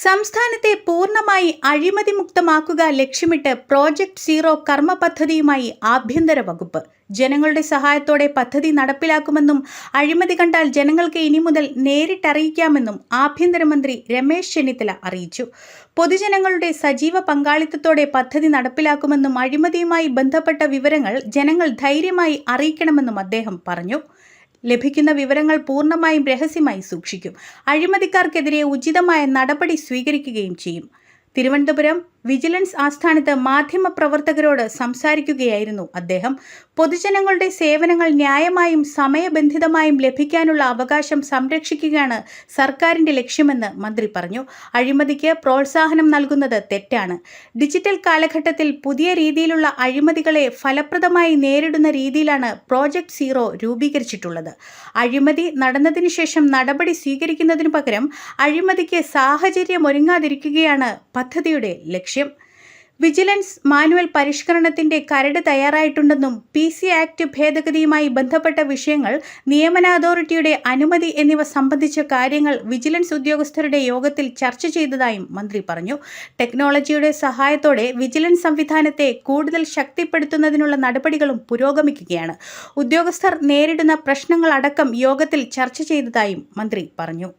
സംസ്ഥാനത്തെ പൂർണ്ണമായി അഴിമതിമുക്തമാക്കുക ലക്ഷ്യമിട്ട് പ്രോജക്ട് സീറോ കർമ്മ പദ്ധതിയുമായി ആഭ്യന്തര വകുപ്പ്. ജനങ്ങളുടെ സഹായത്തോടെ പദ്ധതി നടപ്പിലാക്കുമെന്നും അഴിമതി കണ്ടാൽ ജനങ്ങൾക്ക് ഇനി മുതൽ നേരിട്ടറിയിക്കാമെന്നും ആഭ്യന്തരമന്ത്രി രമേശ് ചെന്നിത്തല അറിയിച്ചു. പൊതുജനങ്ങളുടെ സജീവ പങ്കാളിത്തത്തോടെ പദ്ധതി നടപ്പിലാക്കുമെന്നും അഴിമതിയുമായി ബന്ധപ്പെട്ട വിവരങ്ങൾ ജനങ്ങൾ ധൈര്യമായി അറിയിക്കണമെന്നും അദ്ദേഹം പറഞ്ഞു. ലഭിക്കുന്ന വിവരങ്ങൾ പൂർണ്ണമായും രഹസ്യമായി സൂക്ഷിക്കും. അഴിമതിക്കാർക്കെതിരെ ഉചിതമായ നടപടി സ്വീകരിക്കുകയും ചെയ്യും. തിരുവനന്തപുരം വിജിലൻസ് ആസ്ഥാനത്ത് മാധ്യമപ്രവർത്തകരോട് സംസാരിക്കുകയായിരുന്നു അദ്ദേഹം. പൊതുജനങ്ങളുടെ സേവനങ്ങൾ ന്യായമായും സമയബന്ധിതമായും ലഭിക്കാനുള്ള അവകാശം സംരക്ഷിക്കുകയാണ് സർക്കാരിന്റെ ലക്ഷ്യമെന്ന് മന്ത്രി പറഞ്ഞു. അഴിമതിക്ക് പ്രോത്സാഹനം നൽകുന്നത് തെറ്റാണ്. ഡിജിറ്റൽ കാലഘട്ടത്തിൽ പുതിയ രീതിയിലുള്ള അഴിമതികളെ ഫലപ്രദമായി നേരിടുന്ന രീതിയിലാണ് പ്രോജക്ട് സീറോ രൂപീകരിച്ചിട്ടുള്ളത്. അഴിമതി നടന്നതിനു ശേഷം നടപടി സ്വീകരിക്കുന്നതിനു പകരം അഴിമതിക്ക് സാഹചര്യമൊരുങ്ങാതിരിക്കുകയാണ് പദ്ധതിയുടെ ലക്ഷ്യം. വിജിലൻസ് മാനുവൽ പരിഷ്കരണത്തിന്റെ കരട് തയ്യാറായിട്ടുണ്ടെന്നും PC ആക്ട് ഭേദഗതിയുമായി ബന്ധപ്പെട്ട വിഷയങ്ങൾ, നിയമന അതോറിറ്റിയുടെ അനുമതി എന്നിവ സംബന്ധിച്ച കാര്യങ്ങൾ വിജിലൻസ് ഉദ്യോഗസ്ഥരുടെ യോഗത്തിൽ ചർച്ച ചെയ്തതായും മന്ത്രി പറഞ്ഞു. ടെക്നോളജിയുടെ സഹായത്തോടെ വിജിലൻസ് സംവിധാനത്തെ കൂടുതൽ ശക്തിപ്പെടുത്തുന്നതിനുള്ള നടപടികളും പുരോഗമിക്കുകയാണ്. ഉദ്യോഗസ്ഥർ നേരിടുന്ന പ്രശ്നങ്ങളടക്കം യോഗത്തിൽ ചർച്ച ചെയ്തതായും മന്ത്രി പറഞ്ഞു.